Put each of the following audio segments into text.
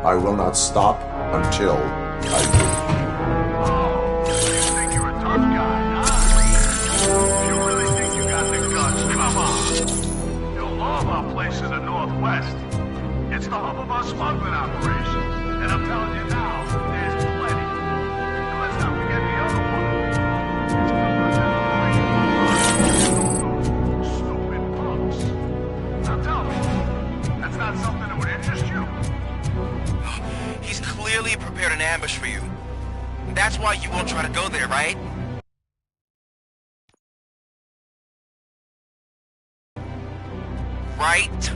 I will not stop until I do. Oh, you think you're a tough guy, huh? You really think you got the guts? Come on. You'll know about place in the Northwest. It's the hub of our smuggling operations. And I'm telling you now, there's plenty. And let's not forget the other one. It's covered them stupid punks. Now tell me, that's not something that would interest you? He's clearly prepared an ambush for you. That's why you won't try to go there, right? Right?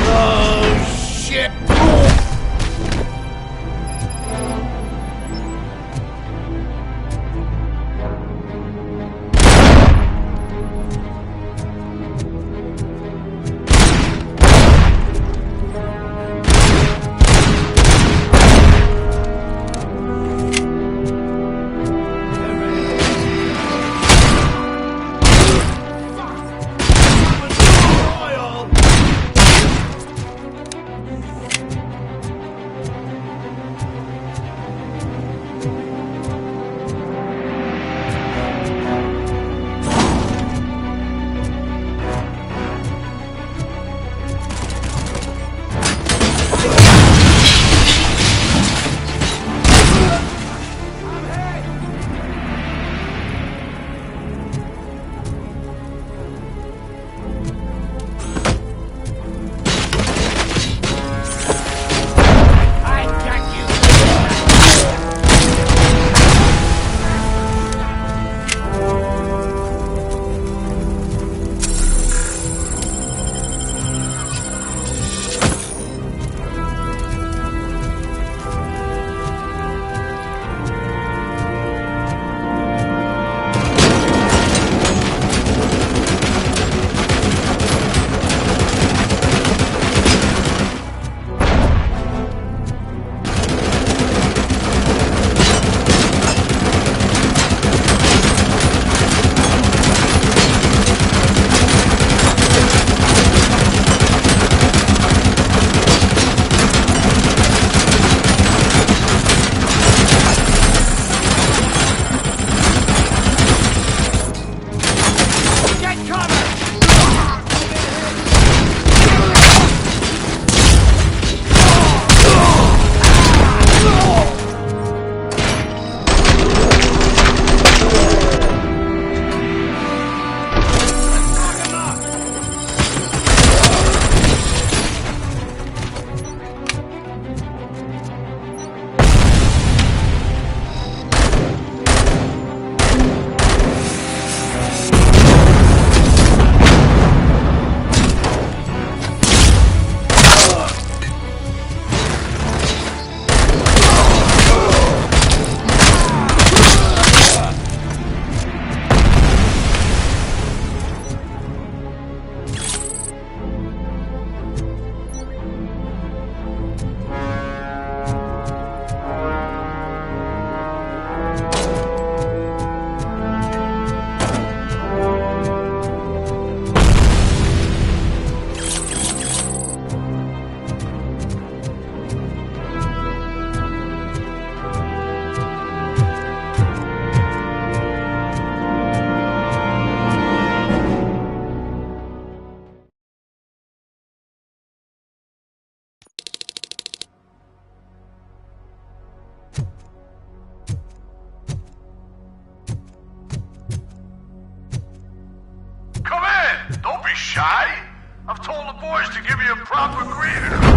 Oh, shit! Don't be shy. I've told the boys to give you a proper greeting.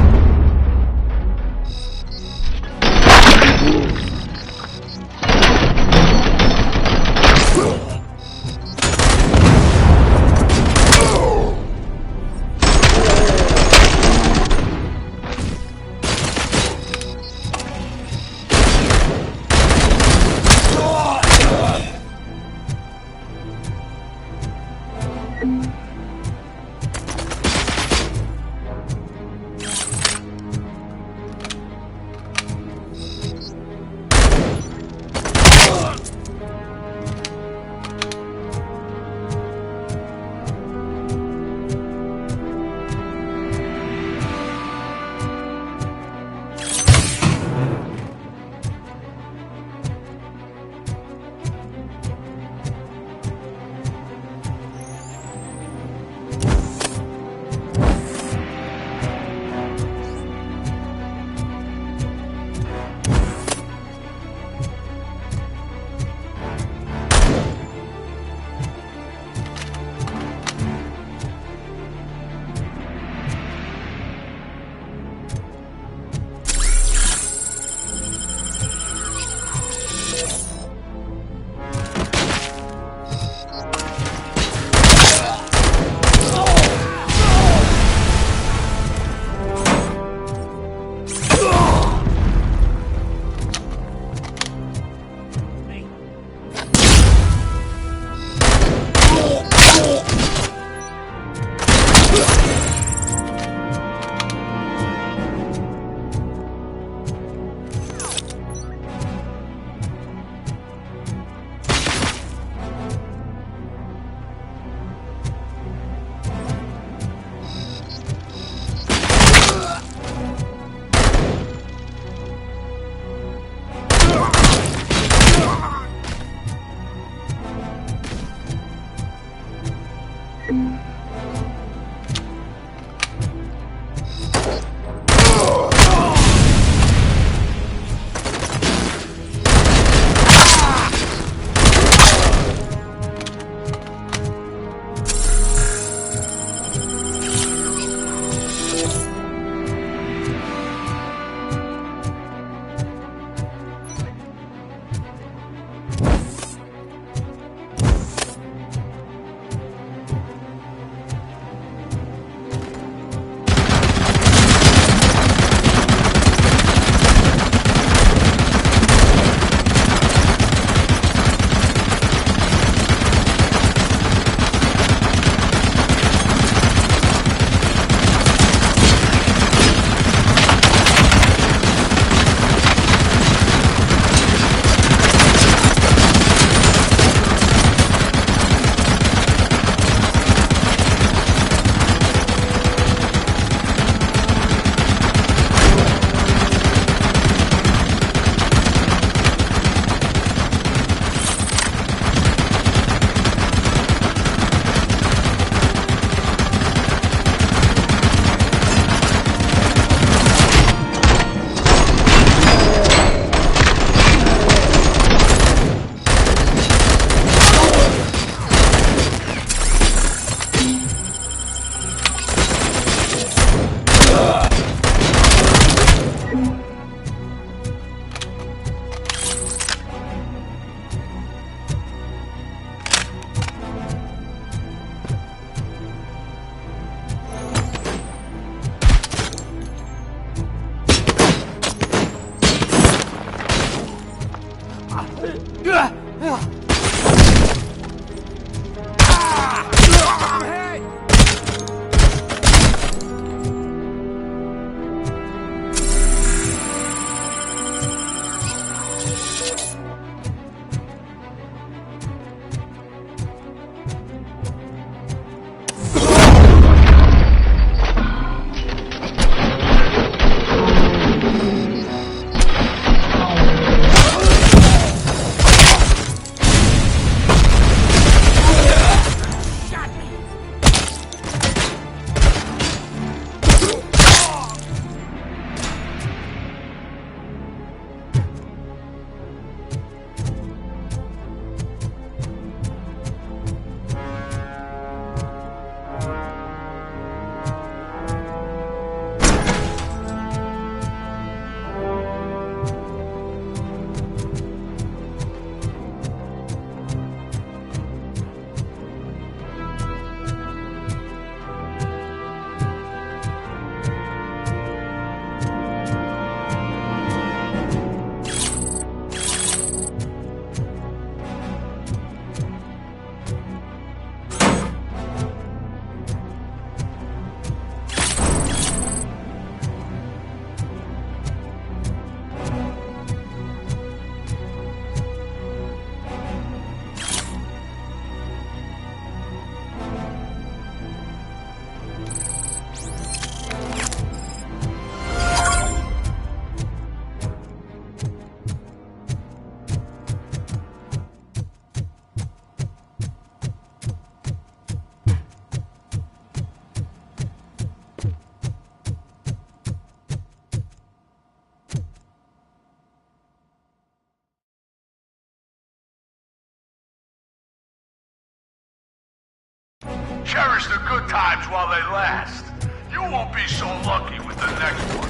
Cherish the good times while they last. You won't be so lucky with the next one.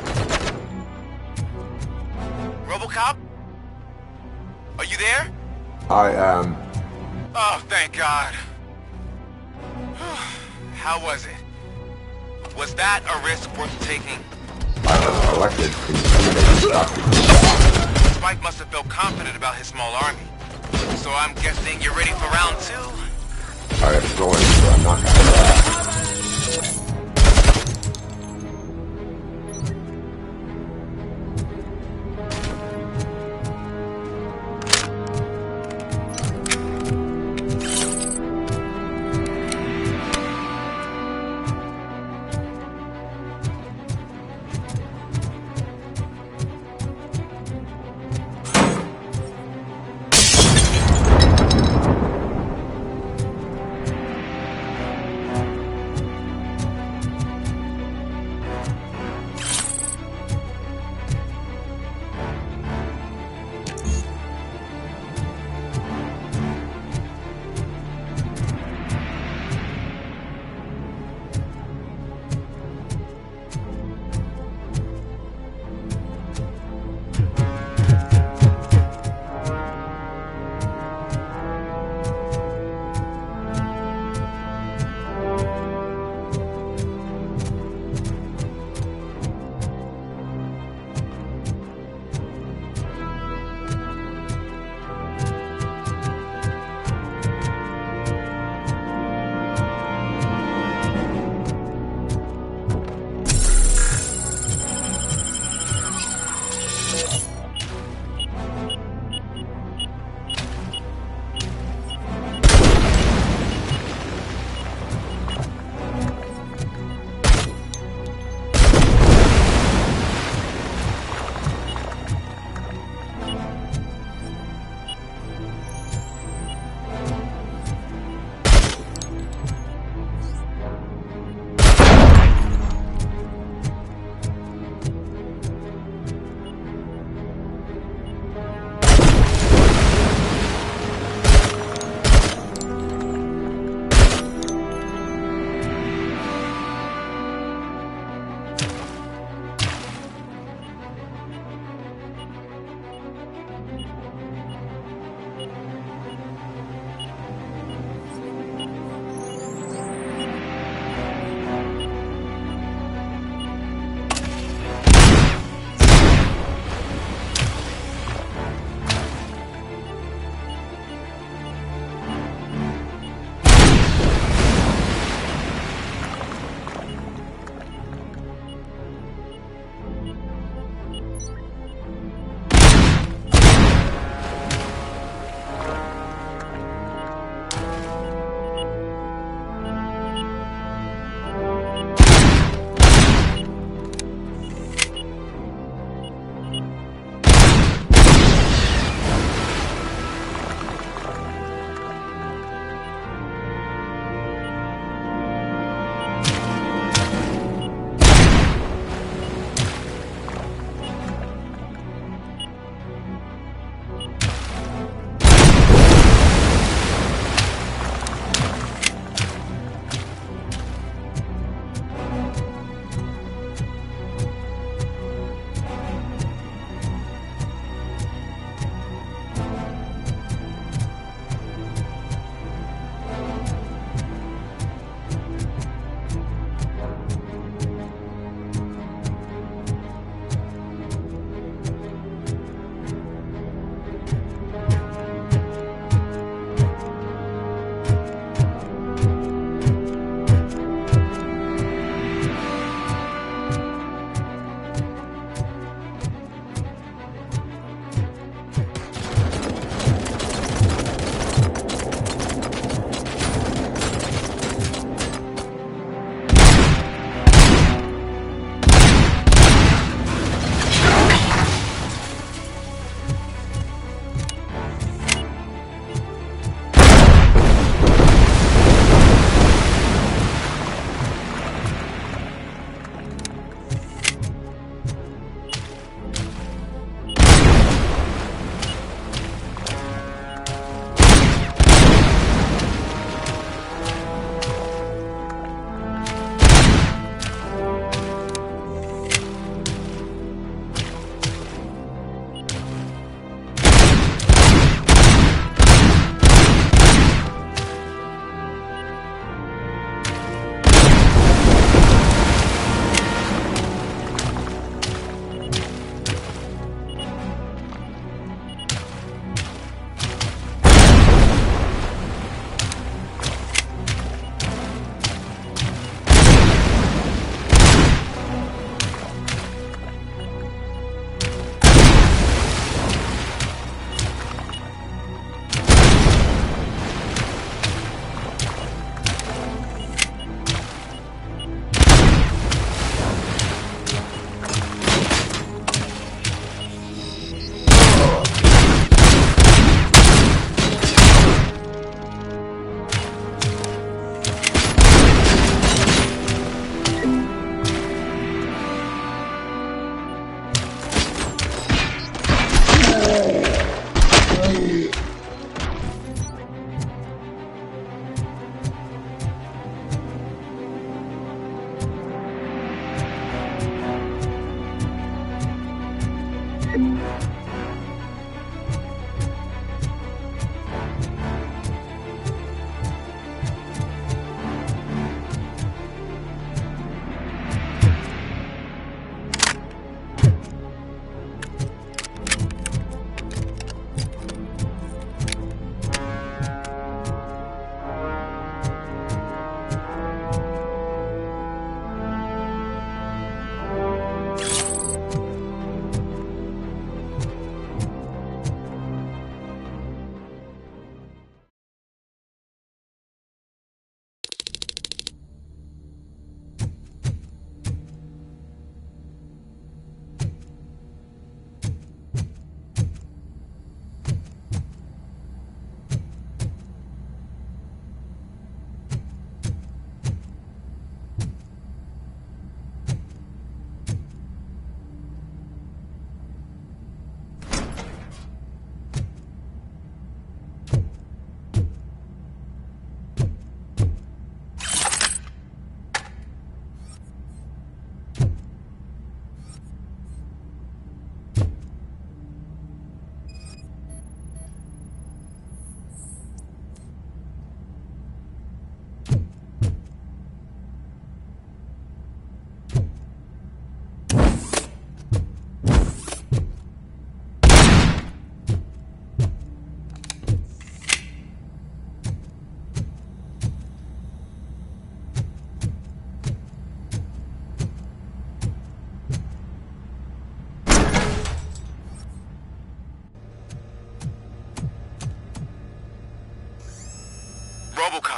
Robocop? Are you there? I am. Oh, thank God. How was it? Was that a risk worth taking? I was elected to intimidate Dr. Spike must have felt confident about his small army. So I'm guessing you're ready for round 2? I am going, so I'm not gonna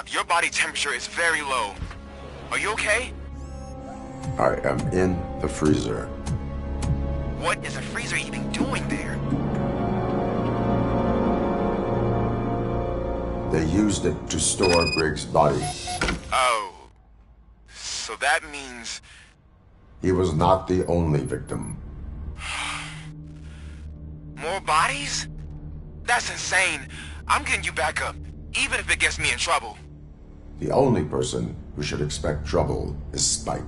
Robocop, your body temperature is very low. Are you okay? I am in the freezer. What is a freezer even doing there? They used it to store Briggs' body. Oh. So that means... He was not the only victim. More bodies? That's insane. I'm getting you back up, even if it gets me in trouble. The only person who should expect trouble is Spike.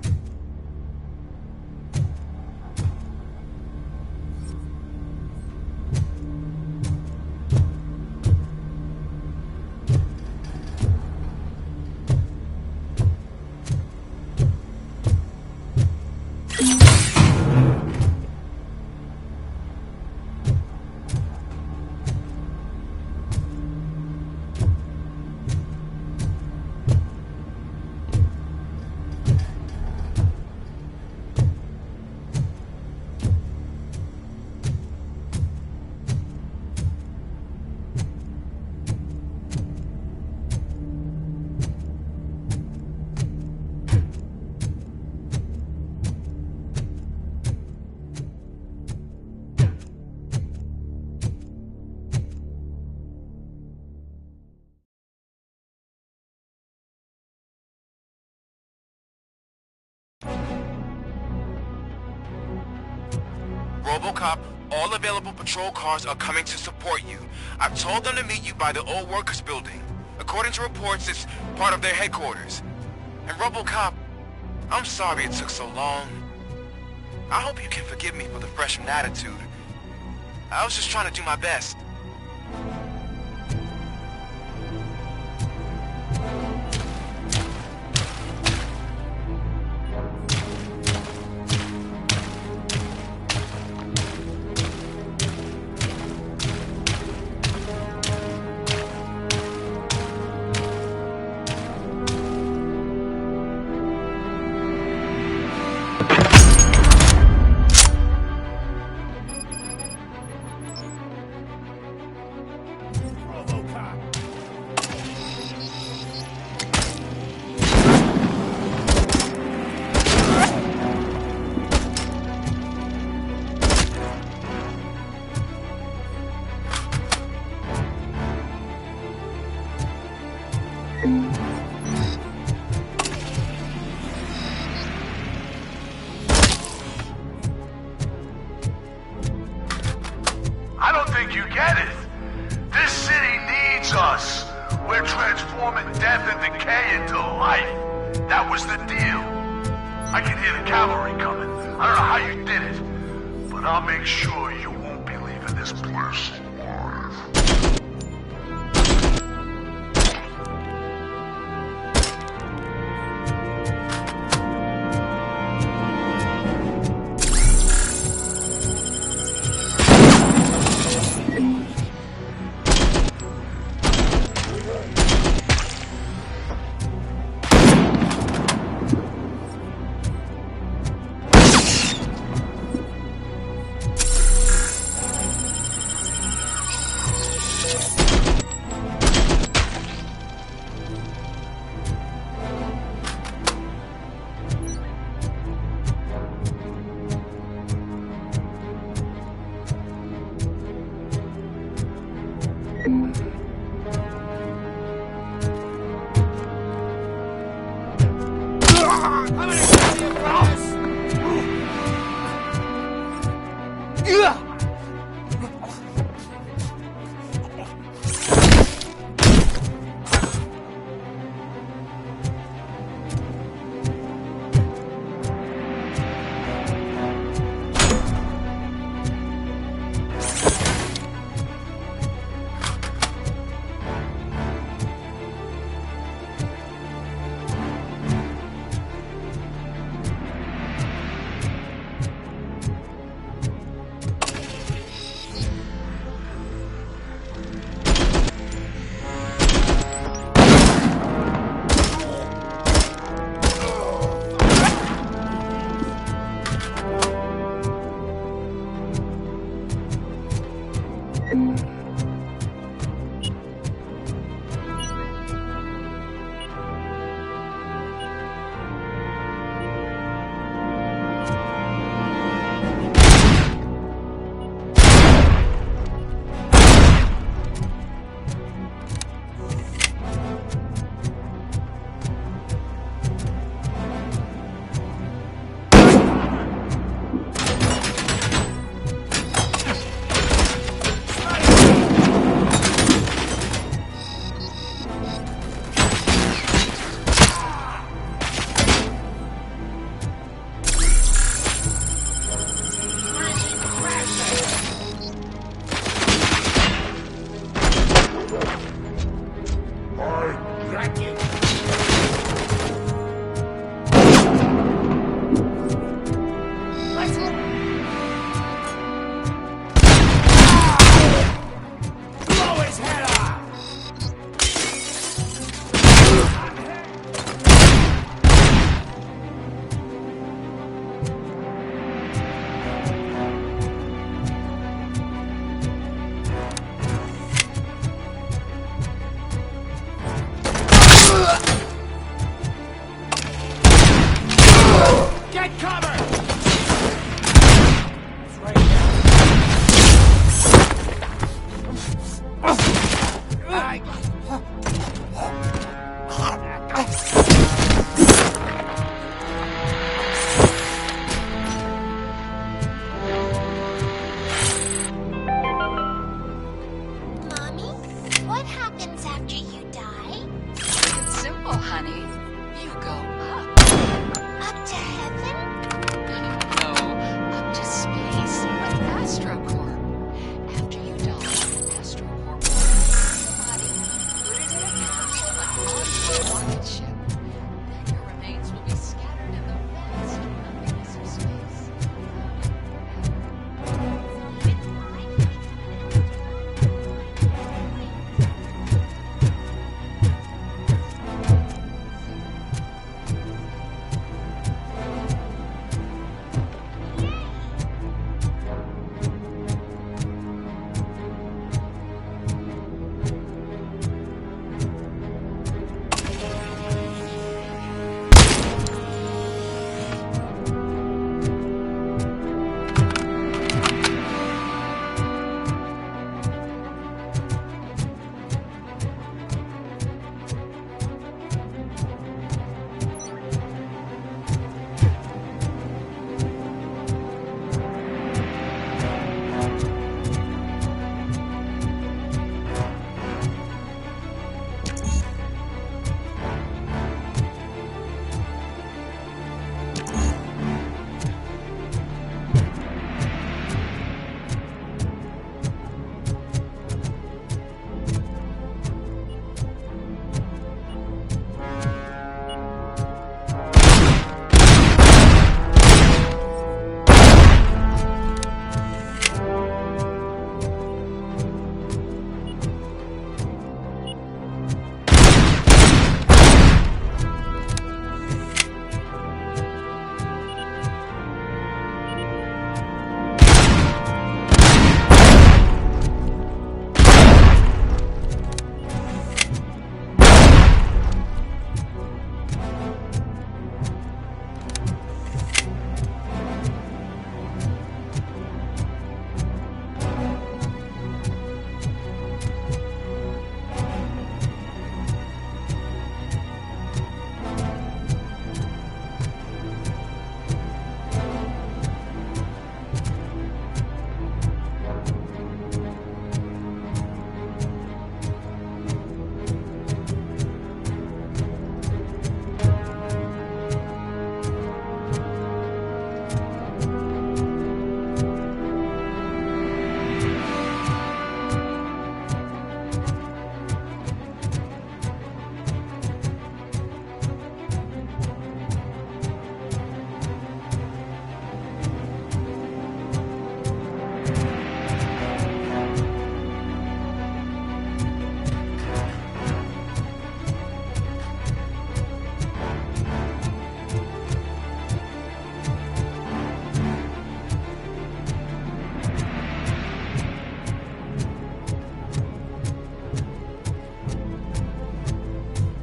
Robocop, all available patrol cars are coming to support you. I've told them to meet you by the old workers building. According to reports, it's part of their headquarters. And Robocop, I'm sorry it took so long. I hope you can forgive me for the freshman attitude. I was just trying to do my best. I don't think you get it. This city needs us. We're transforming death and decay into life. That was the deal. I can hear the cavalry coming. I don't know how you did it, but I'll make sure you won't be leaving this place alive. Get cover! Mommy, what happens after you die? It's simple, honey. You go up. Up to heaven? No, up to space, like AstroCorp. After you die, AstroCorp will take your body, put it in a capsule, and onto a rocket ship. Then your remains will be scattered in the vast nothingness of space.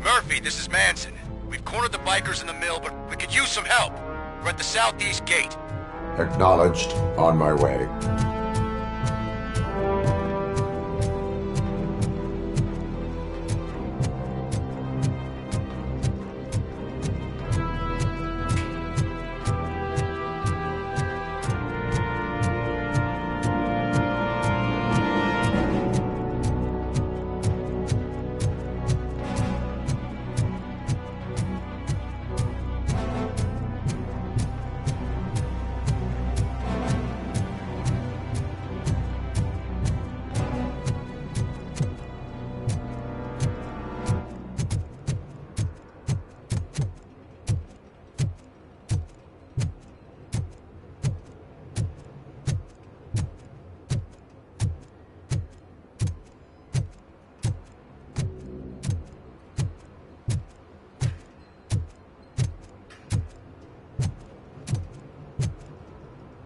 Murphy, this is Manson. We've cornered the bikers in the mill, but we could use some help. We're at the southeast gate. Acknowledged. On my way.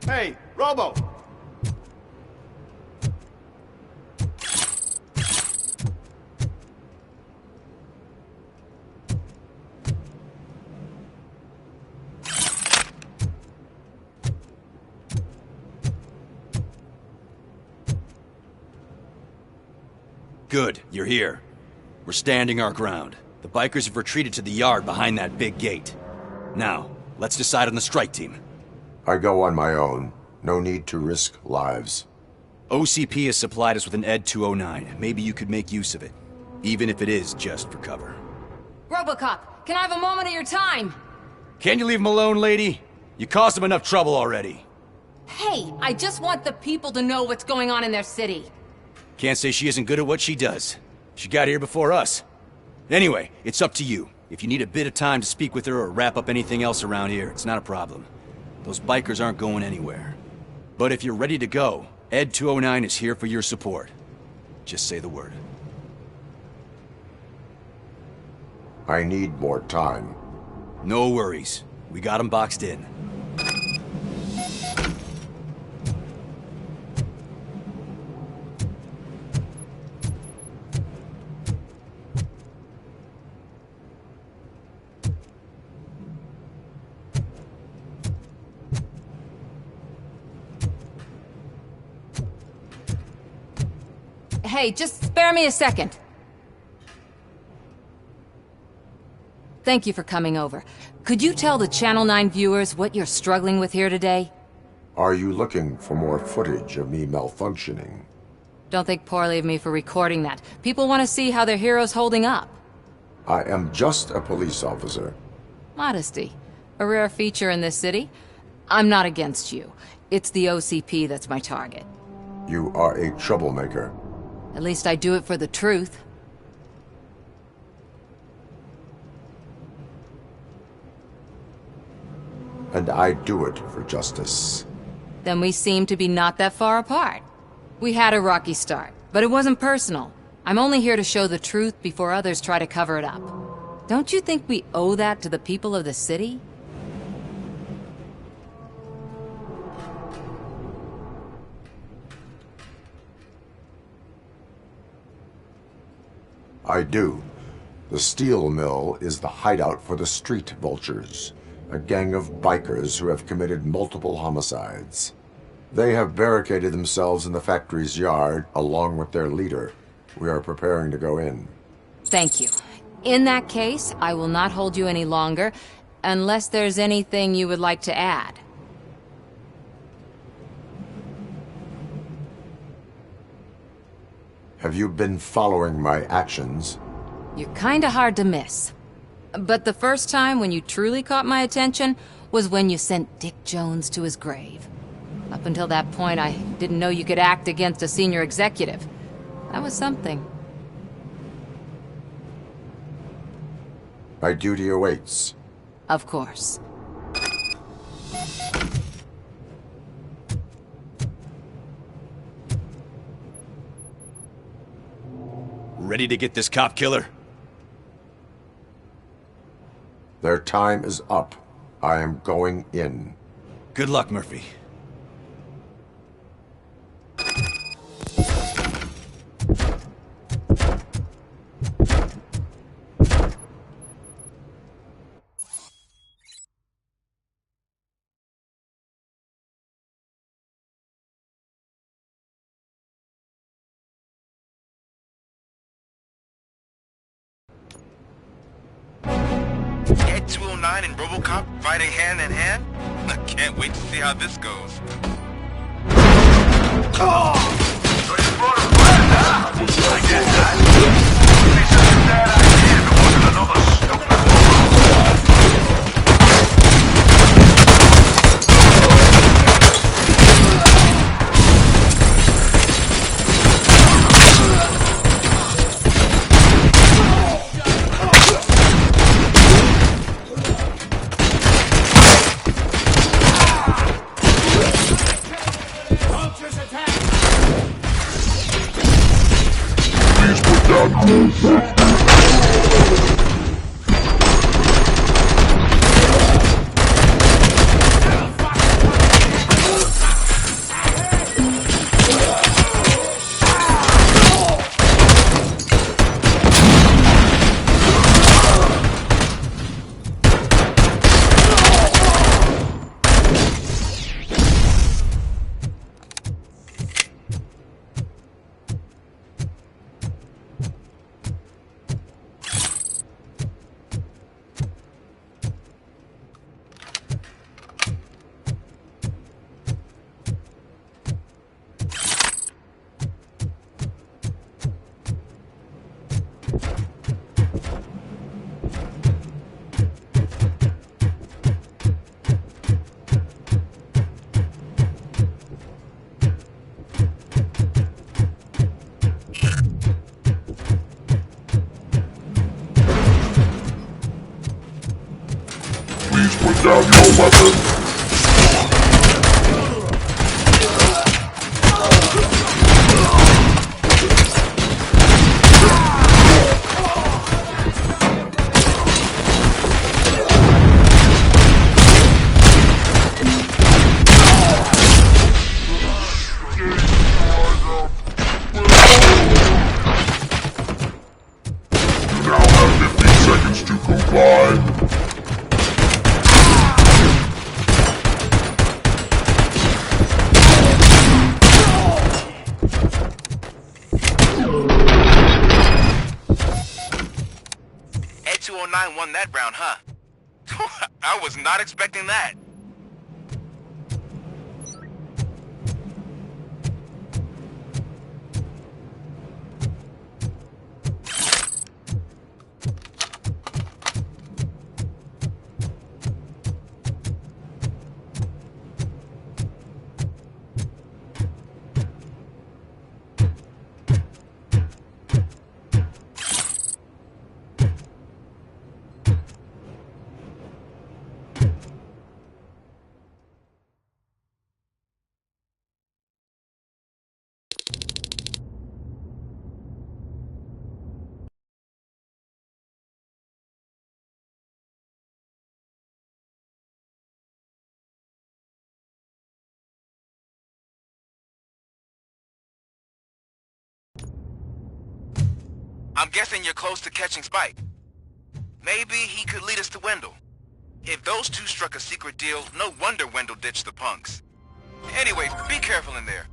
Hey, Robo! Good, you're here. We're standing our ground. The bikers have retreated to the yard behind that big gate. Now, let's decide on the strike team. I go on my own. No need to risk lives. OCP has supplied us with an ED 209. Maybe you could make use of it. Even if it is just for cover. Robocop, can I have a moment of your time? Can you leave him alone, lady? You caused him enough trouble already. Hey, I just want the people to know what's going on in their city. Can't say she isn't good at what she does. She got here before us. Anyway, it's up to you. If you need a bit of time to speak with her or wrap up anything else around here, it's not a problem. Those bikers aren't going anywhere. But if you're ready to go, ED 209 is here for your support. Just say the word. I need more time. No worries. We got him boxed in. Hey, just spare me a second. Thank you for coming over. Could you tell the Channel 9 viewers what you're struggling with here today? Are you looking for more footage of me malfunctioning? Don't think poorly of me for recording that. People want to see how their hero's holding up. I am just a police officer. Modesty. A rare feature in this city. I'm not against you. It's the OCP that's my target. You are a troublemaker. At least I do it for the truth. And I do it for justice. Then we seem to be not that far apart. We had a rocky start, but it wasn't personal. I'm only here to show the truth before others try to cover it up. Don't you think we owe that to the people of the city? I do. The steel mill is the hideout for the street vultures, a gang of bikers who have committed multiple homicides. They have barricaded themselves in the factory's yard along with their leader. We are preparing to go in. Thank you. In that case, I will not hold you any longer, unless there's anything you would like to add. Have you been following my actions? You're kinda hard to miss. But the first time when you truly caught my attention was when you sent Dick Jones to his grave. Up until that point, I didn't know you could act against a senior executive. That was something. My duty awaits. Of course. Ready to get this cop killer? Their time is up. I am going in. Good luck, Murphy. ED 209 and Robocop fighting hand in hand? I can't wait to see how this goes. So you brought a friend, huh? I get that. It's such a bad idea if it wasn't another stupid down your weapon. You now have 15 seconds to comply. Ed 209 won that round, huh? I was not expecting that. I'm guessing you're close to catching Spike. Maybe he could lead us to Wendell. If those two struck a secret deal, no wonder Wendell ditched the punks. Anyway, be careful in there.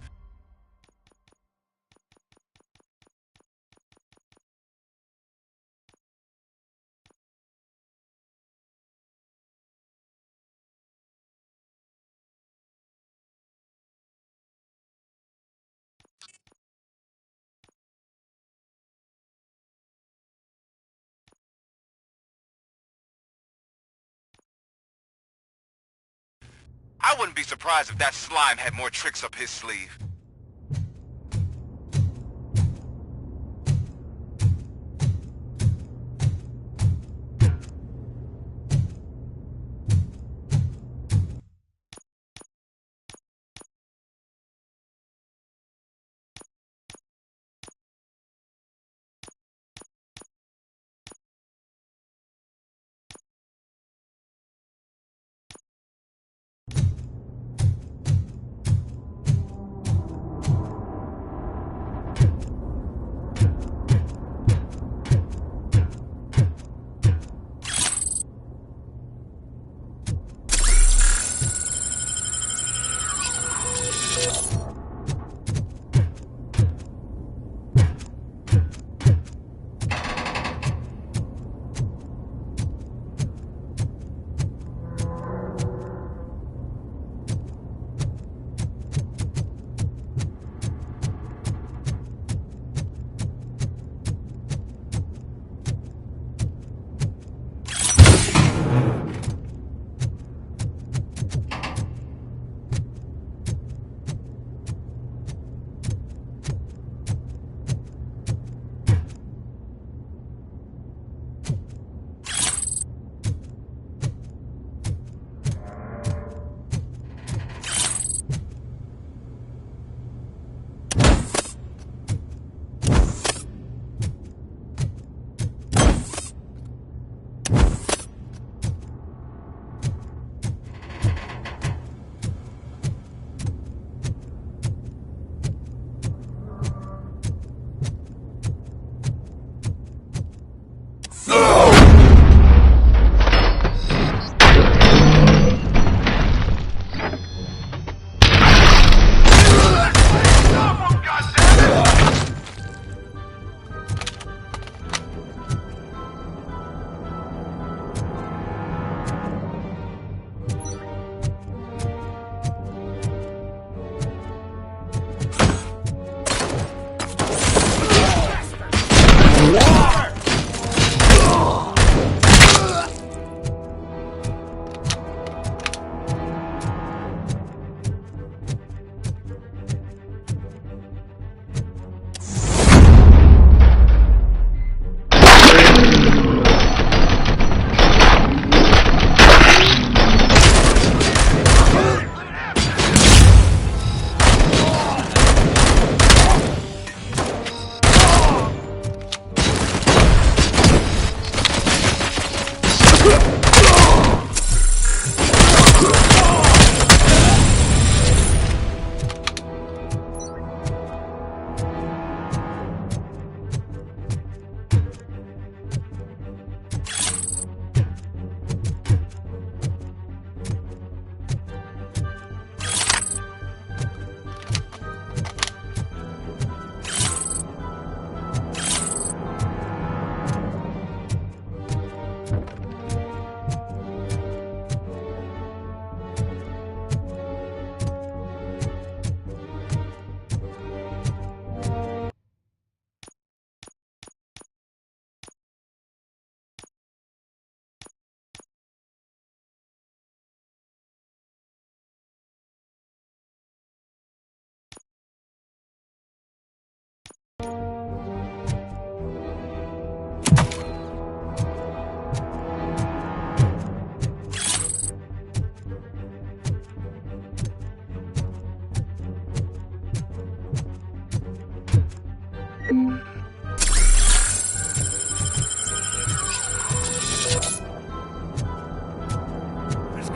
I wouldn't be surprised if that slime had more tricks up his sleeve.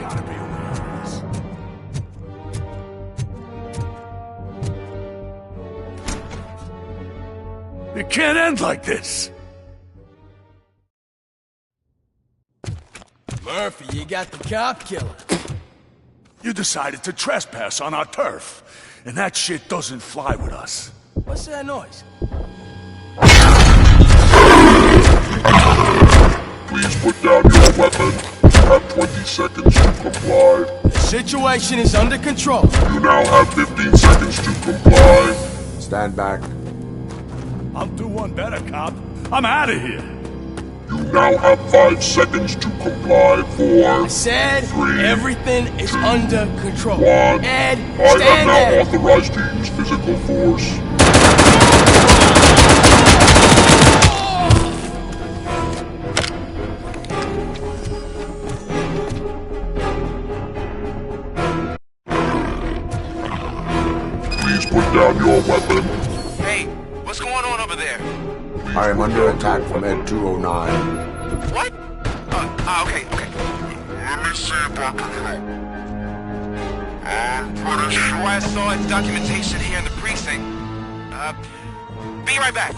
gotta be a way out of this. It can't end like this! Murphy, you got the cop killer. You decided to trespass on our turf, and that shit doesn't fly with us. What's that noise? Please put down your weapon. You have 20 seconds to comply. The situation is under control. You now have 15 seconds to comply. Stand back. I'll do one better, cop. I'm out of here. You now have 5 seconds to comply. 4, I said 3, everything is under control. 1. Ed, I stand am now there. authorized to use physical force. Please put down your weapon. Hey, what's going on over there? I am under attack from Ed 209. What? Okay. Let me see about control. I'm sure I saw its documentation here in the precinct. Be right back.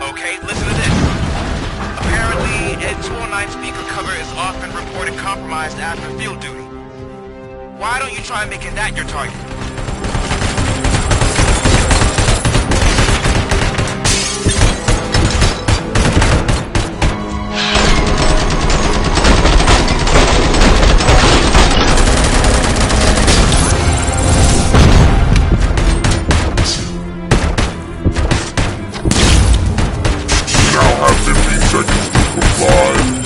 Okay, listen to this. Apparently, Ed 209 speaker cover is often reported compromised after field duty. Why don't you try making that your target? You now have 15 seconds to comply.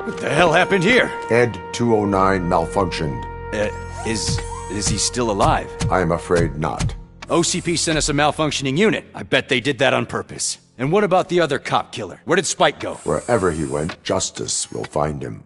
What the hell happened here? Ed 209 malfunctioned. Is he still alive? I am afraid not. OCP sent us a malfunctioning unit. I bet they did that on purpose. And what about the other cop killer? Where did Spike go? Wherever he went, justice will find him.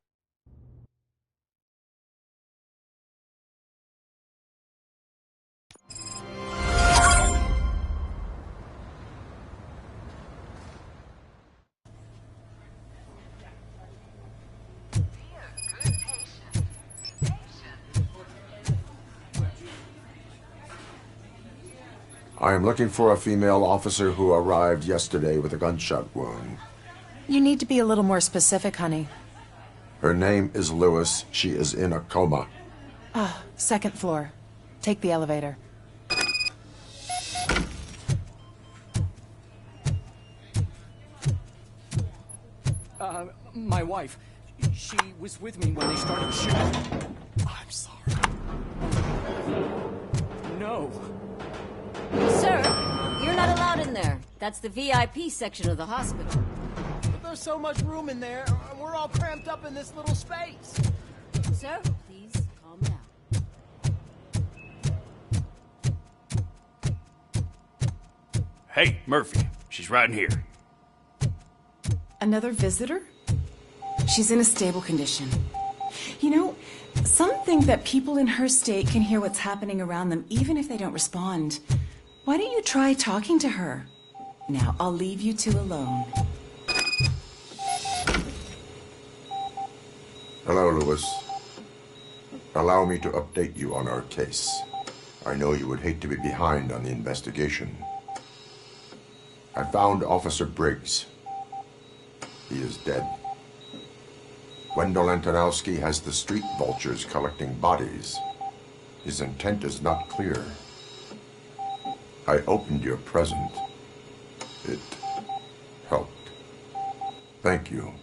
I am looking for a female officer who arrived yesterday with a gunshot wound. You need to be a little more specific, honey. Her name is Lewis. She is in a coma. Ah, second floor. Take the elevator. My wife. She was with me when they started shooting. I'm sorry. No. Sir, you're not allowed in there. That's the VIP section of the hospital. But there's so much room in there, and we're all cramped up in this little space. Sir, please calm down. Hey, Murphy. She's right in here. Another visitor? She's in a stable condition. You know, some think that people in her state can hear what's happening around them even if they don't respond. Why don't you try talking to her? Now, I'll leave you two alone. Hello, Lewis. Allow me to update you on our case. I know you would hate to be behind on the investigation. I found Officer Briggs. He is dead. Wendell Antonowski has the street vultures collecting bodies. His intent is not clear. I opened your present. It helped. Thank you.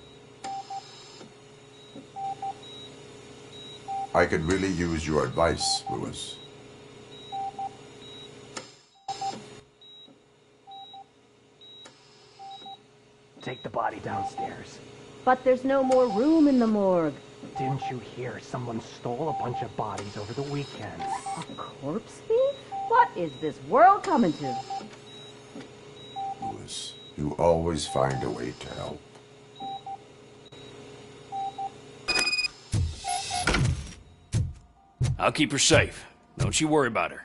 I could really use your advice, Lewis. Take the body downstairs. But there's no more room in the morgue. Didn't you hear someone stole a bunch of bodies over the weekend? A corpse thief? What is this world coming to? Lewis, you always find a way to help. I'll keep her safe. Don't you worry about her.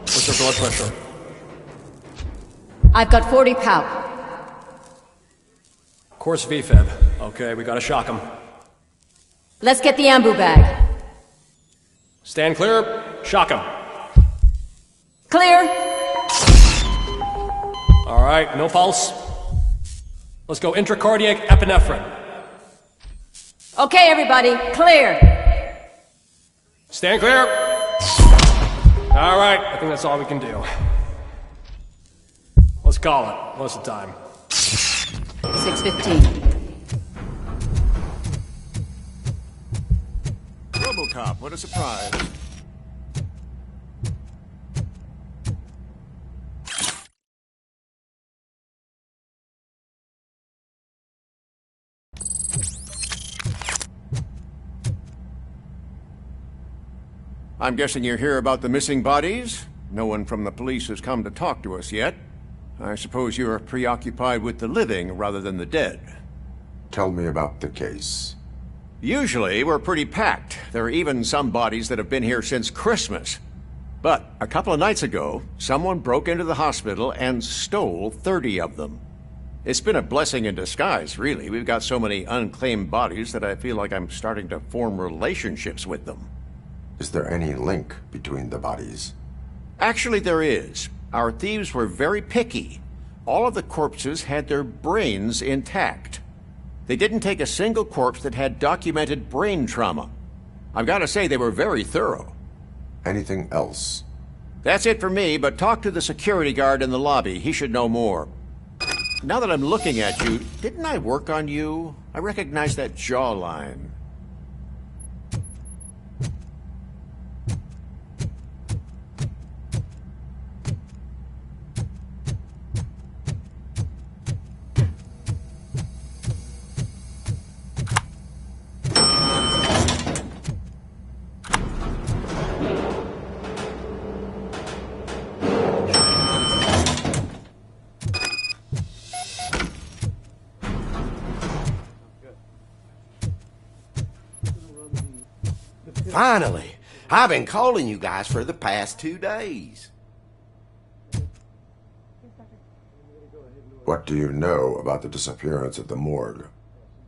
What's your blood pressure? I've got 40 pow. Course VFib. Okay, we gotta shock him. Let's get the ambu bag. Stand clear. Shock him. Clear. All right, no pulse. Let's go intracardiac epinephrine. Okay, everybody, clear. Stand clear. All right, I think that's all we can do. Let's call it. What's the time? 6:15. Robocop, what a surprise. I'm guessing you're here about the missing bodies? No one from the police has come to talk to us yet. I suppose you're preoccupied with the living rather than the dead. Tell me about the case. Usually, we're pretty packed. There are even some bodies that have been here since Christmas. But a couple of nights ago, someone broke into the hospital and stole 30 of them. It's been a blessing in disguise, really. We've got so many unclaimed bodies that I feel like I'm starting to form relationships with them. Is there any link between the bodies? Actually, there is. Our thieves were very picky. All of the corpses had their brains intact. They didn't take a single corpse that had documented brain trauma. I've got to say, they were very thorough. Anything else? That's it for me, but talk to the security guard in the lobby. He should know more. Now that I'm looking at you, didn't I work on you? I recognize that jawline. Finally! I've been calling you guys for the past 2 days. What do you know about the disappearance at the morgue?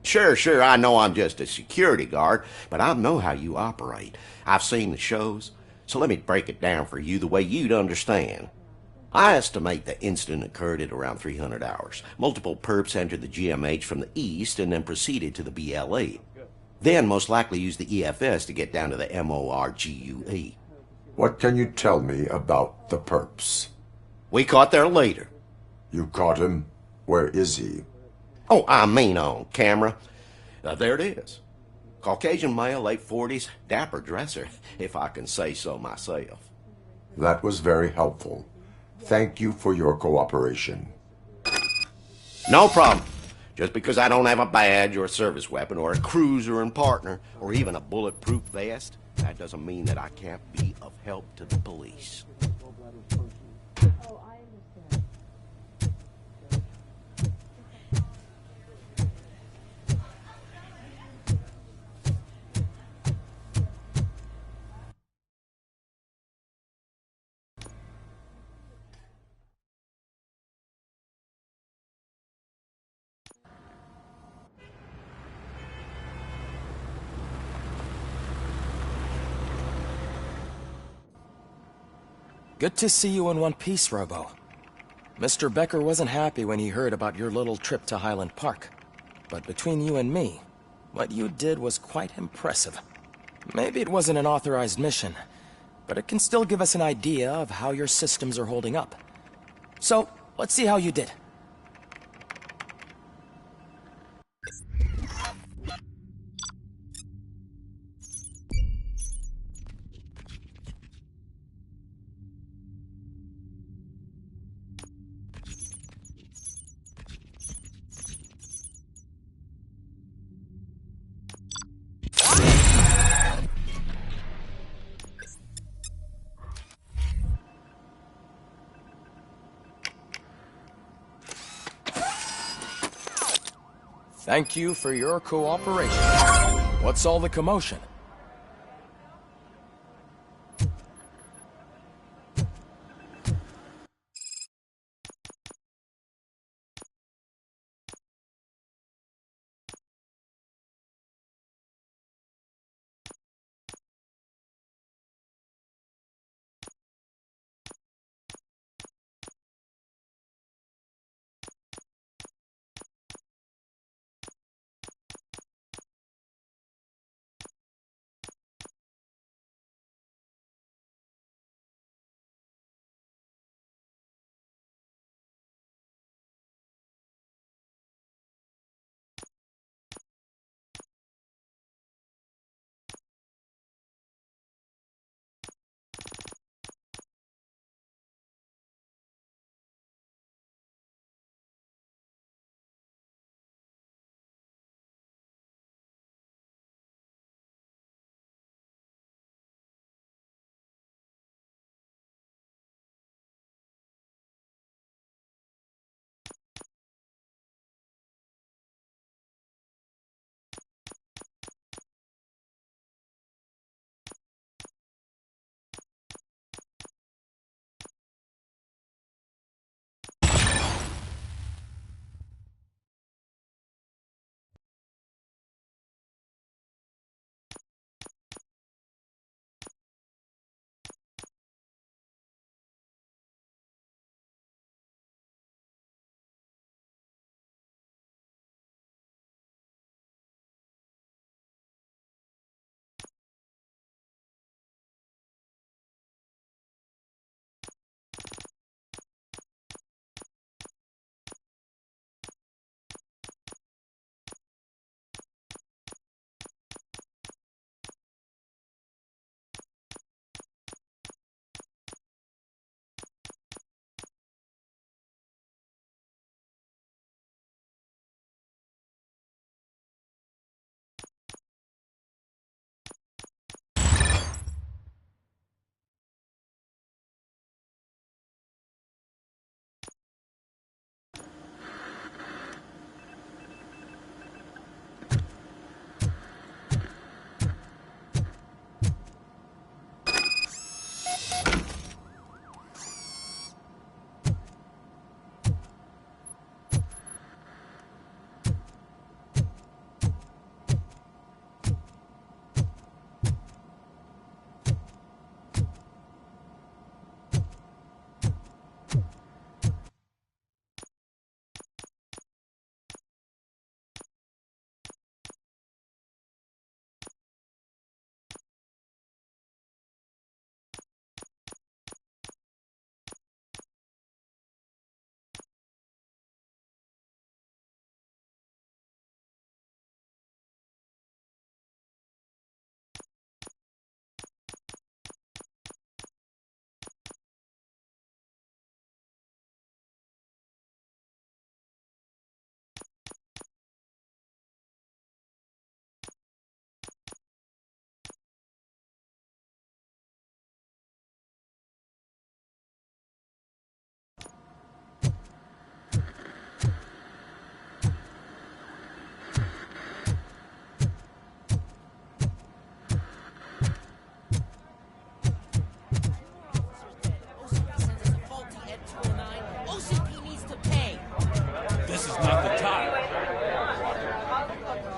Sure, I know I'm just a security guard, but I know how you operate. I've seen the shows, so let me break it down for you the way you'd understand. I estimate the incident occurred at around 300 hours. Multiple perps entered the GMH from the east and then proceeded to the BLE. Then most likely used the EFS to get down to the MORGUE. What can you tell me about the perps? We caught their leader. You caught him? Where is he? Oh, I mean on camera. There it is. Caucasian male, late 40s, dapper dresser, if I can say so myself. That was very helpful. Thank you for your cooperation. No problem. Just because I don't have a badge or a service weapon or a cruiser and partner or even a bulletproof vest, that doesn't mean that I can't be of help to the police. Good to see you in one piece, Robo. Mr. Becker wasn't happy when he heard about your little trip to Highland Park. But between you and me, what you did was quite impressive. Maybe it wasn't an authorized mission, but it can still give us an idea of how your systems are holding up. So, let's see how you did. Thank you for your cooperation. What's all the commotion?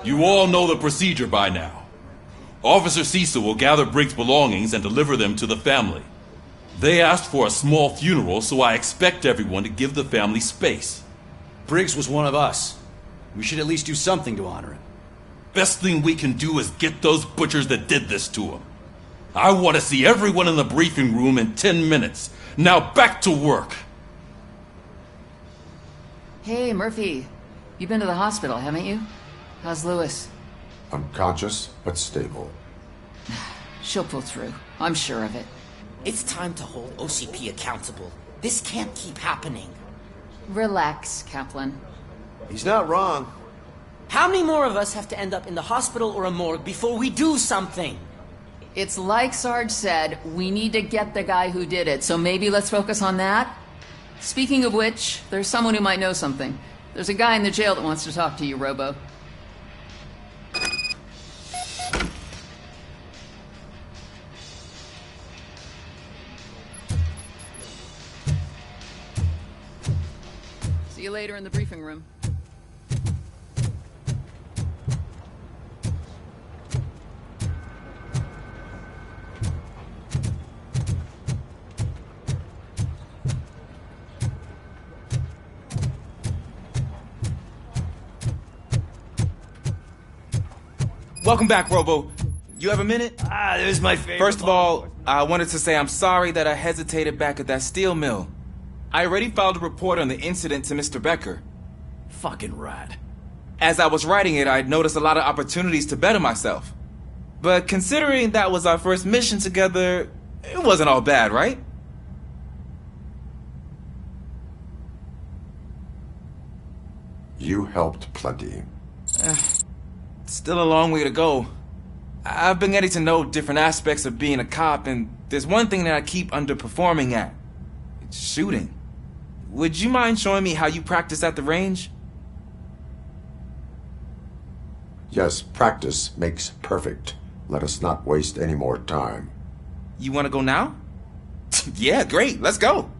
You all know the procedure by now. Officer Cecil will gather Briggs' belongings and deliver them to the family. They asked for a small funeral, so I expect everyone to give the family space. Briggs was one of us. We should at least do something to honor him. Best thing we can do is get those butchers that did this to him. I want to see everyone in the briefing room in 10 minutes. Now back to work. Hey, Murphy. You've been to the hospital, haven't you? How's Lewis? Unconscious, but stable. She'll pull through. I'm sure of it. It's time to hold OCP accountable. This can't keep happening. Relax, Kaplan. He's not wrong. How many more of us have to end up in the hospital or a morgue before we do something? It's like Sarge said, we need to get the guy who did it, so maybe let's focus on that? Speaking of which, there's someone who might know something. There's a guy in the jail that wants to talk to you, Robo. See you later in the briefing room. Welcome back, Robo. You have a minute? It was my favorite. First of all, I wanted to say I'm sorry that I hesitated back at that steel mill. I already filed a report on the incident to Mr. Becker. Fucking rat. As I was writing it, I'd noticed a lot of opportunities to better myself. But considering that was our first mission together, it wasn't all bad, right? You helped plenty. Still a long way to go. I've been getting to know different aspects of being a cop, and there's one thing that I keep underperforming at. It's shooting. Would you mind showing me how you practice at the range? Yes, practice makes perfect. Let us not waste any more time. You want to go now? Yeah, great. Let's go.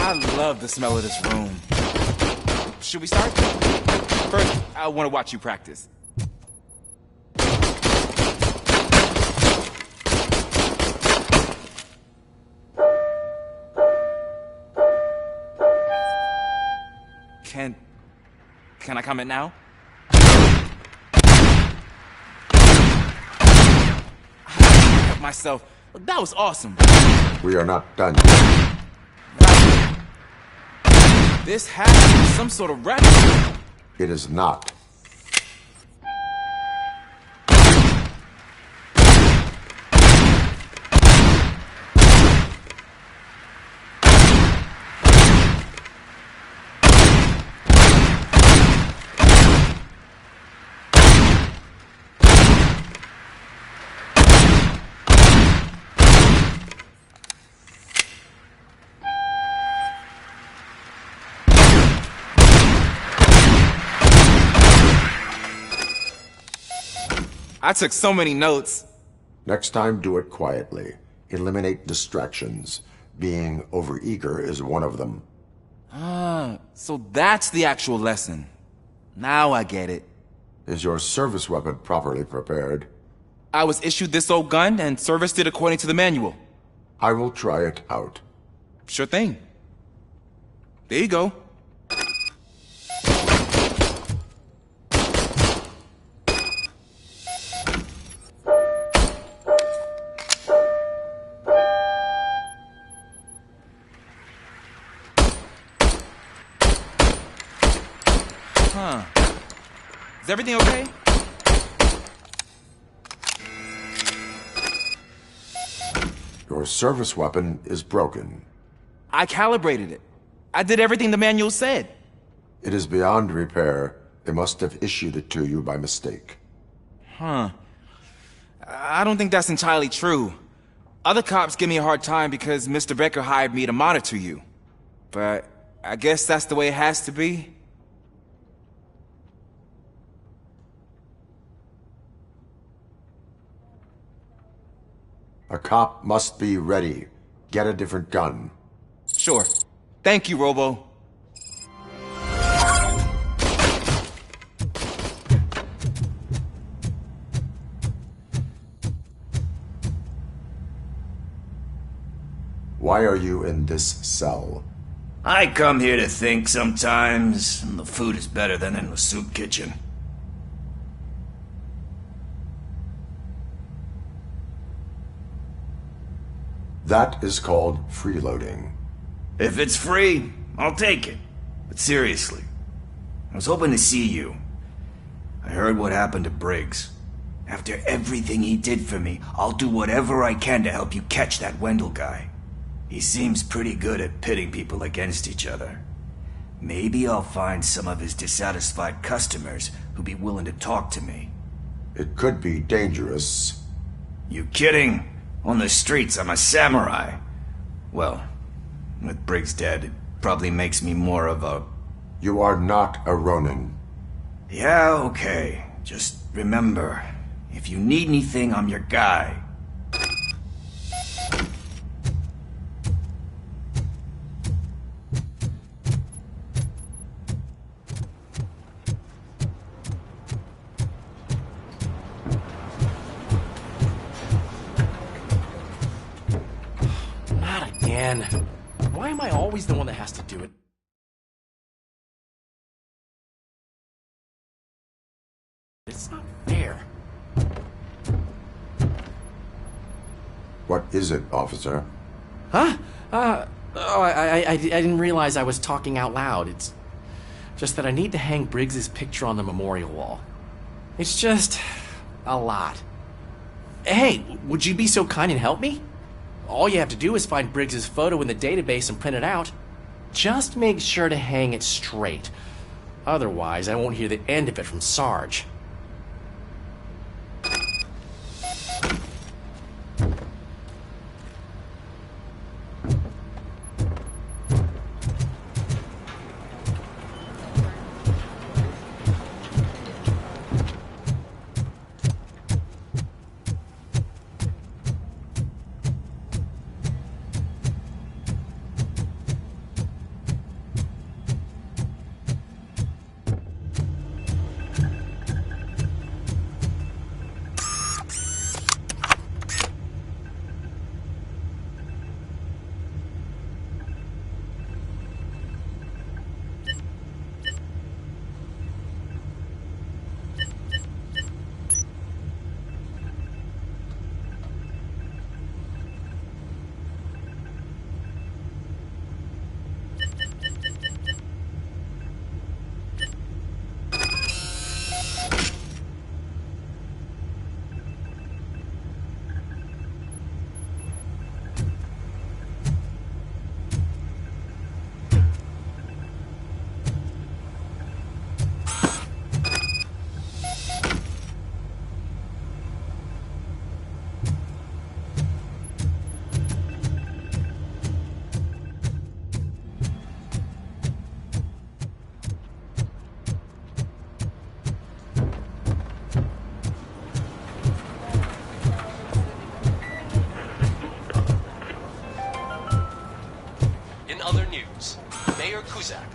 I love the smell of this room. Should we start? First, I want to watch you practice. Can I comment now? I helped myself. That was awesome. We are not done yet. This has to be some sort of record. It is not. I took so many notes. Next time, do it quietly. Eliminate distractions. Being overeager is one of them. Ah, so that's the actual lesson. Now I get it. Is your service weapon properly prepared? I was issued this old gun and serviced it according to the manual. I will try it out. Sure thing. There you go. Huh. Is everything okay? Your service weapon is broken. I calibrated it. I did everything the manual said. It is beyond repair. They must have issued it to you by mistake. Huh. I don't think that's entirely true. Other cops give me a hard time because Mr. Becker hired me to monitor you. But I guess that's the way it has to be. A cop must be ready. Get a different gun. Sure. Thank you, Robo. Why are you in this cell? I come here to think sometimes, and the food is better than in the soup kitchen. That is called freeloading. If it's free, I'll take it. But seriously, I was hoping to see you. I heard what happened to Briggs. After everything he did for me, I'll do whatever I can to help you catch that Wendell guy. He seems pretty good at pitting people against each other. Maybe I'll find some of his dissatisfied customers who'd be willing to talk to me. It could be dangerous. You kidding? On the streets, I'm a samurai. Well, with Briggs dead, it probably makes me more of a... You are not a Ronin. Yeah, okay. Just remember, if you need anything, I'm your guy. Why am I always the one that has to do it? It's not fair. What is it, officer? Huh? I didn't realize I was talking out loud. It's just that I need to hang Briggs's picture on the memorial wall. It's just a lot. Hey, would you be so kind and help me? All you have to do is find Briggs's photo in the database and print it out. Just make sure to hang it straight. Otherwise, I won't hear the end of it from Sarge.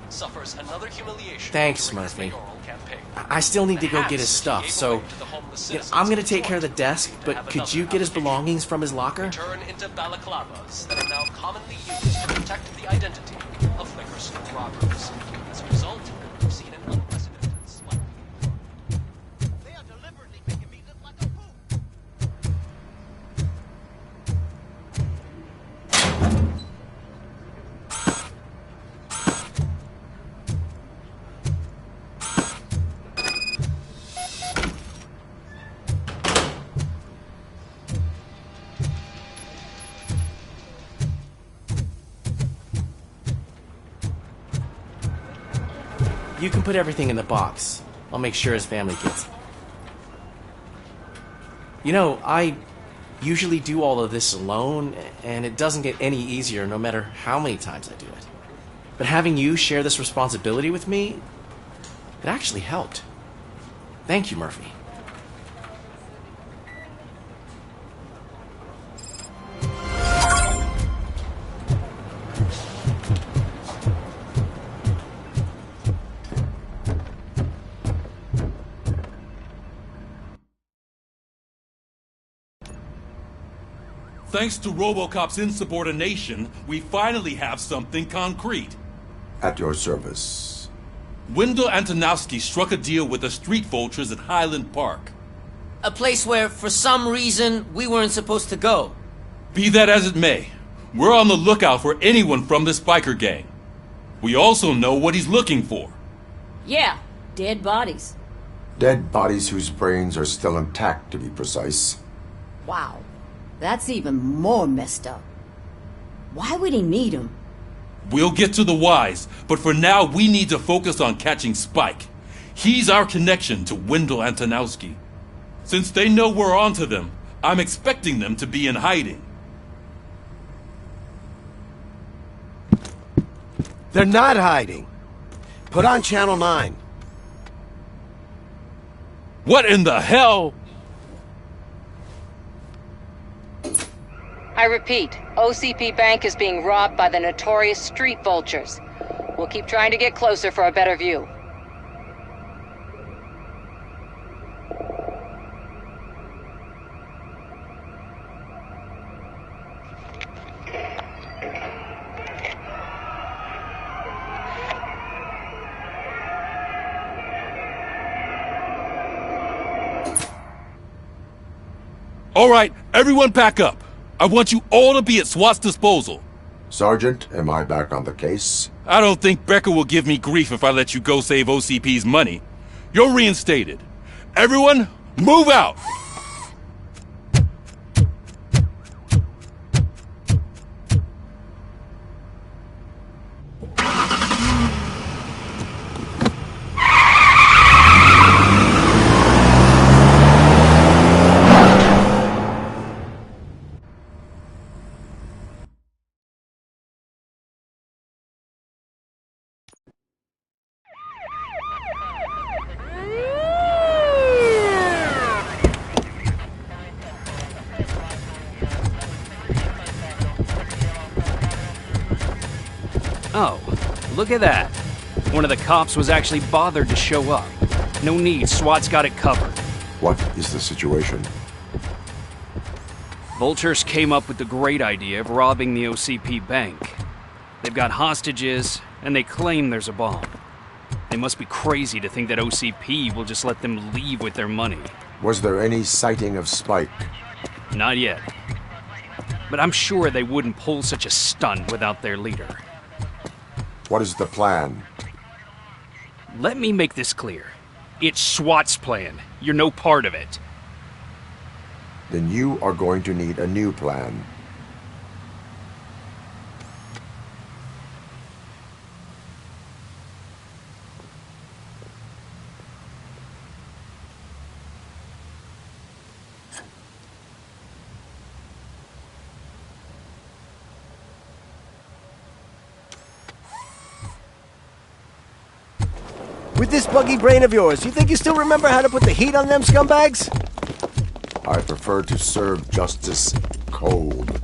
Suffers another humiliation. Thanks, Murphy. I still need to go get his stuff, so I'm gonna take care of the desk, but could you get his belongings from his locker? Turn into balaclavas that are now commonly used to protect the identity of liquor store robbers. As a result, we've seen an unprecedented spike. They are deliberately making me look like a fool. You can put everything in the box. I'll make sure his family gets it. You know, I usually do all of this alone, and it doesn't get any easier no matter how many times I do it. But having you share this responsibility with me, it actually helped. Thank you, Murphy. Thanks to Robocop's insubordination, we finally have something concrete. At your service. Wendell Antonowski struck a deal with the street vultures at Highland Park. A place where, for some reason, we weren't supposed to go. Be that as it may, we're on the lookout for anyone from this biker gang. We also know what he's looking for. Yeah, dead bodies. Dead bodies whose brains are still intact, to be precise. Wow, that's even more messed up. Why would he need them? We'll get to the whys, but for now we need to focus on catching Spike. He's our connection to Wendell Antonowski. Since they know we're onto them, I'm expecting them to be in hiding. They're not hiding. Put on Channel 9. What in the hell? I repeat, OCP Bank is being robbed by the notorious street vultures. We'll keep trying to get closer for a better view. All right, everyone pack up. I want you all to be at SWAT's disposal. Sergeant, am I back on the case? I don't think Becker will give me grief if I let you go save OCP's money. You're reinstated. Everyone, move out! Oh, look at that. One of the cops was actually bothered to show up. No need, SWAT's got it covered. What is the situation? Vultures came up with the great idea of robbing the OCP bank. They've got hostages, and they claim there's a bomb. They must be crazy to think that OCP will just let them leave with their money. Was there any sighting of Spike? Not yet. But I'm sure they wouldn't pull such a stunt without their leader. What is the plan? Let me make this clear. It's SWAT's plan. You're no part of it. Then you are going to need a new plan. With this buggy brain of yours, you think you still remember how to put the heat on them scumbags? I prefer to serve justice cold.